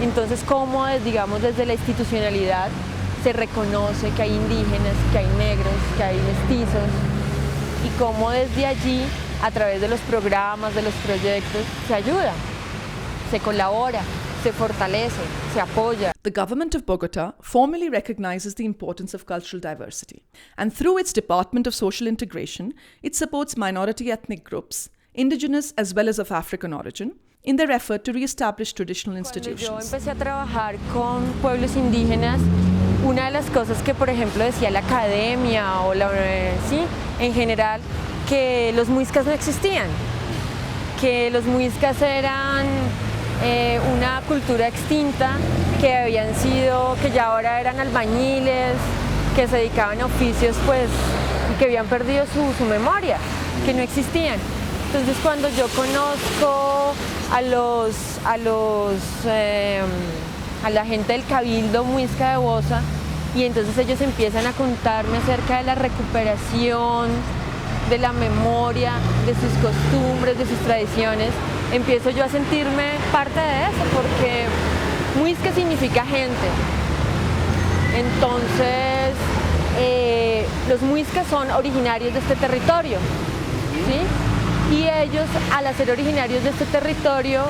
Entonces, cómo, digamos, desde la institucionalidad se reconoce que hay indígenas, que hay negros, que hay mestizos, y cómo desde allí, a través de los programas, de los proyectos, se ayuda, se colabora, se fortalece, se apoya. The government of Bogota formally recognizes the importance of cultural diversity, and through its Department of Social Integration, it supports minority ethnic groups, indigenous as well as of African origin, in their effort to re-establish traditional institutions. Cuando yo empecé a trabajar con pueblos indígenas, una de las cosas que, por ejemplo, decía la academia o sí, en general, que los muiscas no existían, que los muiscas eran una cultura extinta, que habían sido, que ya ahora eran albañiles, que se dedicaban a oficios, pues, y que habían perdido su memoria, que no existían. Entonces, cuando yo conozco a la gente del Cabildo Muisca de Bosa, y entonces ellos empiezan a contarme acerca de la recuperación, de la memoria, de sus costumbres, de sus tradiciones, empiezo yo a sentirme parte de eso, porque Muisca significa gente. Entonces, los muiscas son originarios de este territorio, ¿sí? Y ellos, al ser originarios de este territorio,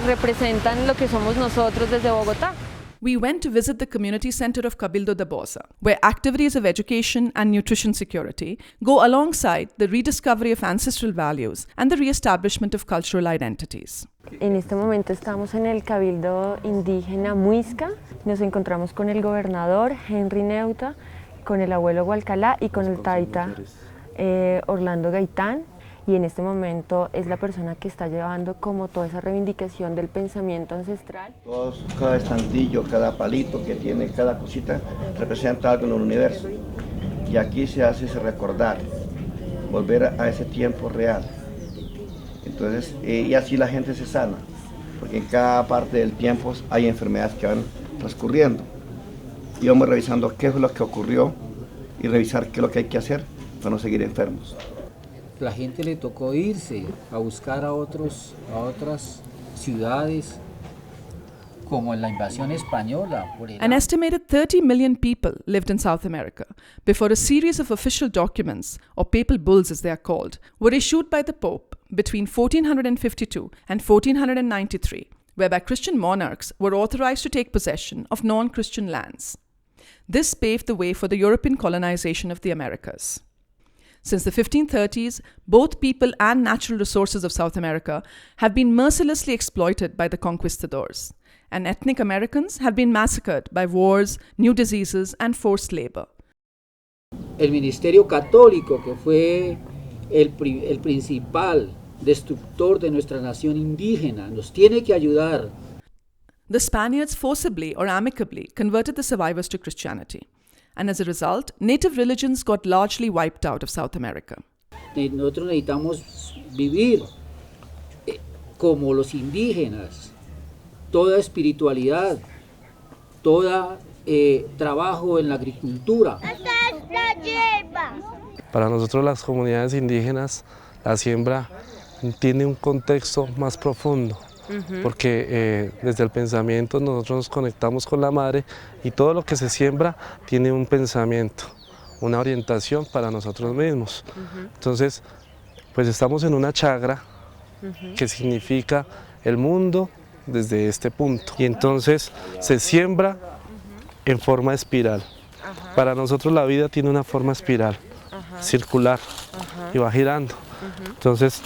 representan lo que somos nosotros desde Bogotá. We went to visit the community center of Cabildo de Bosa, where activities of education and nutrition security go alongside the rediscovery of ancestral values and the re-establishment of cultural identities. En este momento estamos en el Cabildo Indígena Muisca. Nos encontramos con el gobernador Henry Neuta, con el abuelo Gualcalá y con el taita Orlando Gaitán. Y en este momento es la persona que está llevando como toda esa reivindicación del pensamiento ancestral. Cada estandillo, cada palito que tiene, cada cosita representa algo en el universo. Y aquí se hace ese recordar, volver a ese tiempo real. Entonces, y así la gente se sana, porque en cada parte del tiempo hay enfermedades que van transcurriendo. Y vamos revisando qué es lo que ocurrió y revisar qué es lo que hay que hacer para no seguir enfermos. La gente le tocó irse a buscar a otras ciudades, como en la invasión española. An estimated 30 million people lived in South America before a series of official documents, or papal bulls as they are called, were issued by the Pope between 1452 and 1493, whereby Christian monarchs were authorized to take possession of non-Christian lands. This paved the way for the European colonization of the Americas. Since the 1530s, both people and natural resources of South America have been mercilessly exploited by the conquistadors, and ethnic Americans have been massacred by wars, new diseases, and forced labor. El Ministerio Católico, que fue el principal destructor de nuestra nación indígena, nos tiene que ayudar. The Spaniards forcibly or amicably converted the survivors to Christianity, and as a result, native religions got largely wiped out of South America. Nosotros necesitamos vivir como los indígenas, toda espiritualidad, todo trabajo en la agricultura. Para nosotros las comunidades indígenas, la siembra tiene un contexto más profundo. Porque desde el pensamiento nosotros nos conectamos con la madre y todo lo que se siembra tiene un pensamiento, una orientación para nosotros mismos. Entonces, pues estamos en una chagra que significa el mundo desde este punto. Y entonces se siembra en forma espiral. Para nosotros la vida tiene una forma espiral, circular, y va girando. Entonces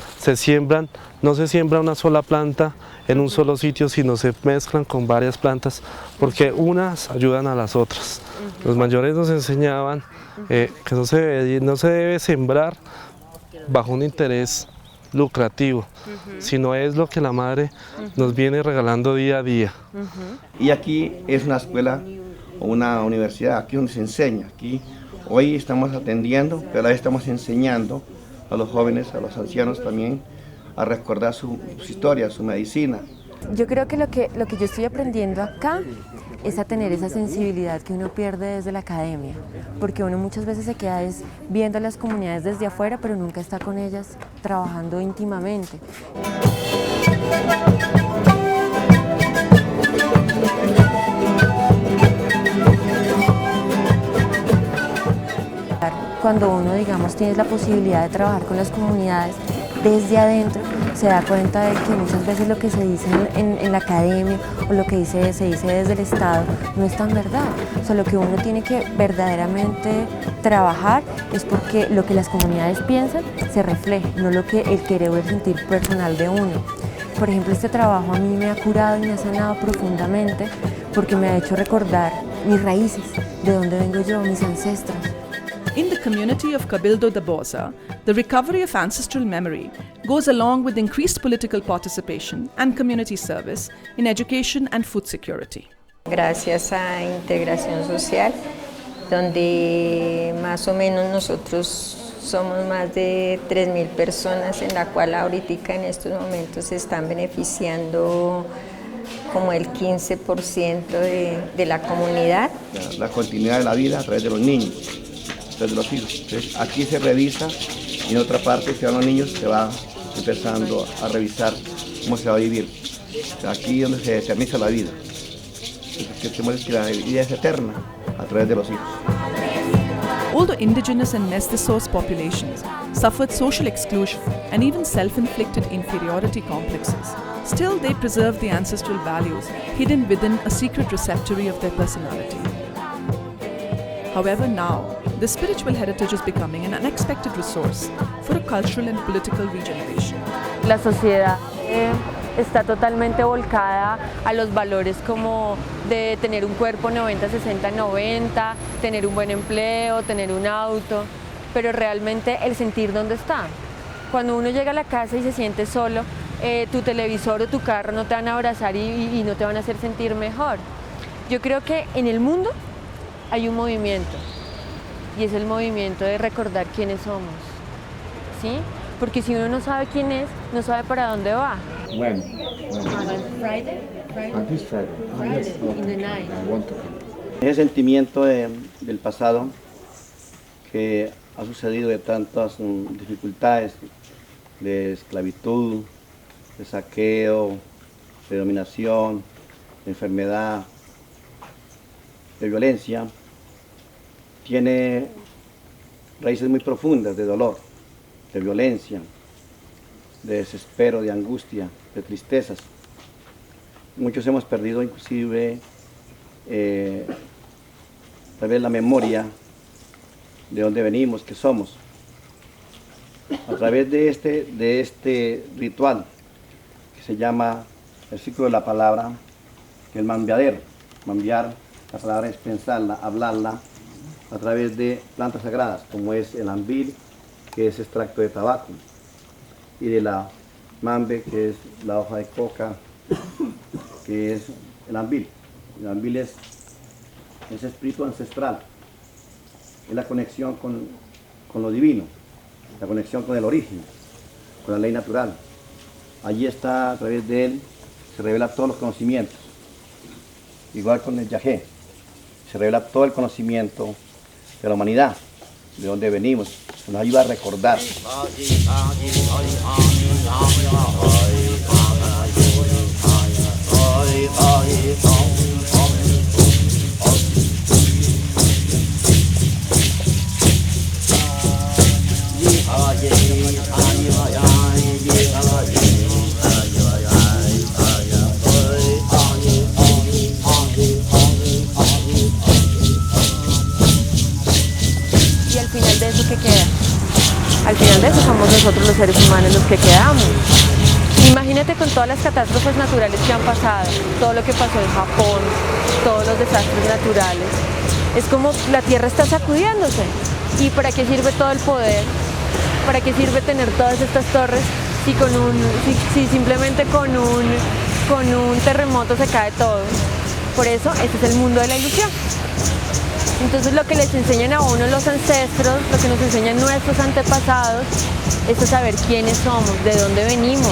no se siembra una sola planta en un solo sitio, sino se mezclan con varias plantas, porque unas ayudan a las otras. Los mayores nos enseñaban que no se debe sembrar bajo un interés lucrativo, sino es lo que la madre nos viene regalando día a día. Y aquí es una escuela o una universidad, aquí donde se enseña. Aquí hoy estamos atendiendo, pero ahora estamos enseñando a los jóvenes, a los ancianos también, a recordar sus historias, su medicina. Yo creo que lo que yo estoy aprendiendo acá es a tener esa sensibilidad que uno pierde desde la academia, porque uno muchas veces se queda viendo a las comunidades desde afuera, pero nunca está con ellas trabajando íntimamente. cuando uno, digamos, tiene la posibilidad de trabajar con las comunidades desde adentro, se da cuenta de que muchas veces lo que se dice en la academia o lo que se dice desde el Estado no es tan verdad. O sea, lo que uno tiene que verdaderamente trabajar es porque lo que las comunidades piensan se refleje, no lo que el querer o el sentir personal de uno. Por ejemplo, este trabajo a mí me ha curado y me ha sanado profundamente porque me ha hecho recordar mis raíces, de dónde vengo yo, mis ancestros. In the community of Cabildo da Bosa, the recovery of ancestral memory goes along with increased political participation and community service in education and food security. Gracias a Integración Social, donde más o menos nosotros somos más de 3.000 personas, en la cual ahorita en estos momentos se están beneficiando como el 15% de la comunidad. La continuidad de la vida a través de los niños, a través de los hijos. Entonces, aquí se revisa y en otra parte, que van los niños, se va empezando a revisar cómo se va a vivir. O sea, aquí es donde se eterniza la vida. Que tenemos que la vida es eterna a través de los hijos. Although indigenous and mestiços populations suffered social exclusion and even self-inflicted inferiority complexes, still they preserve the ancestral values hidden within a secret receptory of their personality. However, now, the spiritual heritage is becoming an unexpected resource for a cultural and political regeneration. La sociedad está totalmente volcada a los valores como de tener un cuerpo 90, 60, 90, tener un buen empleo, tener un auto, pero realmente el sentir dónde está. Cuando uno llega a la casa y se siente solo, tu televisor o tu carro no te van a abrazar y no te van a hacer sentir mejor. Yo creo que en el mundo hay un movimiento y es el movimiento de recordar quiénes somos, ¿sí? Porque si uno no sabe quién es, no sabe para dónde va. When? Friday? This Friday. Yes. in the night. I want to come. Ese sentimiento del pasado que ha sucedido de tantas dificultades, de esclavitud, de saqueo, de dominación, de enfermedad, de violencia, tiene raíces muy profundas de dolor, de violencia, de desespero, de angustia, de tristezas. Muchos hemos perdido inclusive tal vez la memoria de dónde venimos, qué somos. A través de este ritual que se llama el ciclo de la palabra, el mambiadero. Mambiar, la palabra es pensarla, hablarla a través de plantas sagradas, como es el ambil, que es extracto de tabaco, y de la mambe, que es la hoja de coca, que es el ambil. El ambil es espíritu ancestral, es la conexión con lo divino, la conexión con el origen, con la ley natural. Allí está, a través de él, se revela todos los conocimientos. Igual con el yagé, se revela todo el conocimiento de la humanidad, de dónde venimos, nos ayuda a recordar. Y al final de eso, ¿qué queda? Al final de eso somos nosotros los seres humanos los que quedamos. Imagínate con todas las catástrofes naturales que han pasado, todo lo que pasó en Japón, todos los desastres naturales. Es como la tierra está sacudiéndose. ¿Y para qué sirve todo el poder? ¿Para qué sirve tener todas estas torres si simplemente con un terremoto se cae todo? Por eso, este es el mundo de la ilusión. Entonces lo que les enseñan a uno los ancestros, lo que nos enseñan nuestros antepasados, es a saber quiénes somos, de dónde venimos.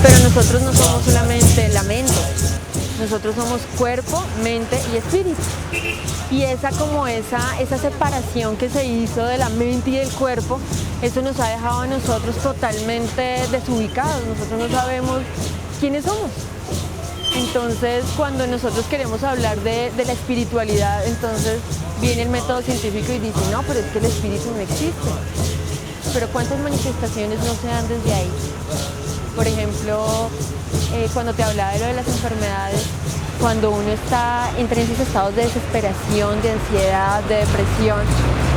Pero nosotros no somos solamente la mente, nosotros nosotros somos cuerpo, mente y espíritu. Y esa separación que se hizo de la mente y del cuerpo, eso nos ha dejado a nosotros totalmente desubicados. Nosotros no sabemos quiénes somos. Entonces, cuando nosotros queremos hablar de la espiritualidad, entonces viene el método científico y dice, no, pero es que el espíritu no existe. Pero ¿cuántas manifestaciones no se dan desde ahí? Por ejemplo, cuando te hablaba de lo de las enfermedades, cuando uno entra en esos estados de desesperación, de ansiedad, de depresión,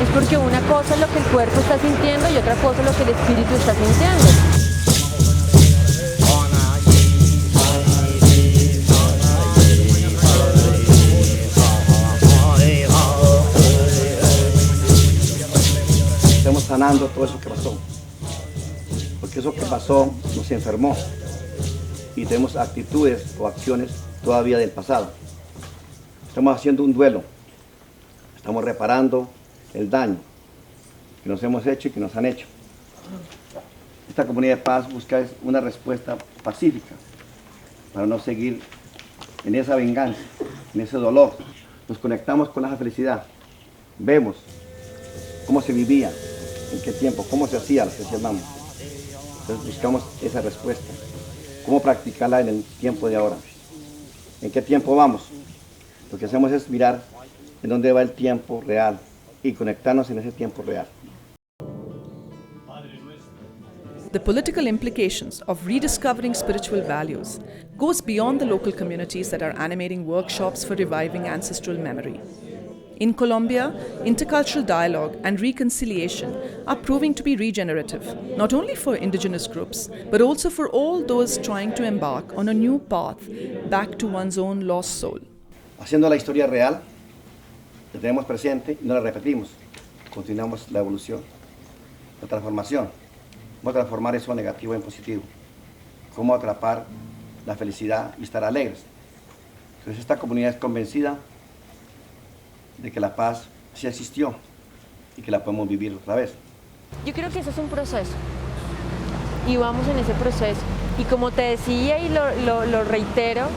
es porque una cosa es lo que el cuerpo está sintiendo y otra cosa es lo que el espíritu está sintiendo. Estamos sanando todo eso que pasó, porque eso que pasó nos enfermó y tenemos actitudes o acciones todavía del pasado. Estamos haciendo un duelo, estamos reparando el daño que nos hemos hecho y que nos han hecho. Esta comunidad de paz busca una respuesta pacífica para no seguir en esa venganza, en ese dolor. Nos conectamos con la felicidad, vemos cómo se vivía, en qué tiempo, cómo se hacía lo que llamamos. Entonces buscamos esa respuesta, cómo practicarla en el tiempo de ahora. ¿En qué tiempo vamos? Lo que hacemos es mirar en dónde va el tiempo real y conectarnos en ese tiempo real. The political implications of rediscovering spiritual values goes beyond the local communities that are animating workshops for reviving ancestral memory. In Colombia, intercultural dialogue and reconciliation are proving to be regenerative, not only for indigenous groups, but also for all those trying to embark on a new path back to one's own lost soul. Haciendo la historia real, la tenemos presente y no la repetimos. Continuamos la evolución, la transformación. Cómo transformar eso negativo en positivo. Cómo atrapar la felicidad y estar alegres. Entonces esta comunidad es convencida de que la paz sí existió y que la podemos vivir otra vez. Yo creo que ese es un proceso y vamos en ese proceso. Y como te decía y lo reitero,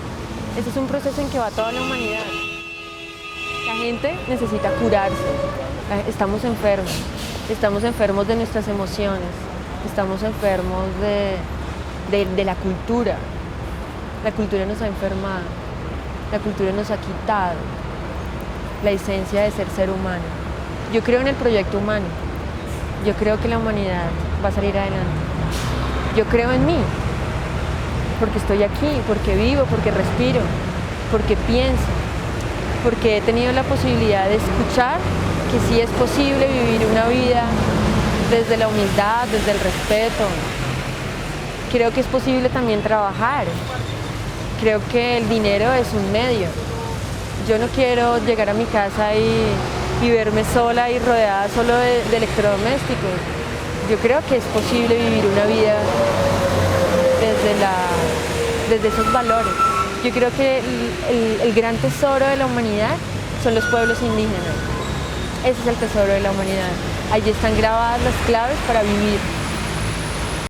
ese es un proceso en que va toda la humanidad. La gente necesita curarse, estamos enfermos de nuestras emociones, estamos enfermos de la cultura. La cultura nos ha enfermado, la cultura nos ha quitado la esencia de ser humano. Yo creo en el proyecto humano, yo creo que la humanidad va a salir adelante. Yo creo en mí, porque estoy aquí, porque vivo, porque respiro, porque pienso, porque he tenido la posibilidad de escuchar que sí es posible vivir una vida desde la humildad, desde el respeto. Creo que es posible también trabajar. Creo que el dinero es un medio. Yo no quiero llegar a mi casa y verme sola y rodeada solo de electrodomésticos. Yo creo que es posible vivir una vida desde esos valores. Yo creo que el gran tesoro de la humanidad son los pueblos indígenas. Ese es el tesoro de la humanidad. Allí están grabadas las claves para vivir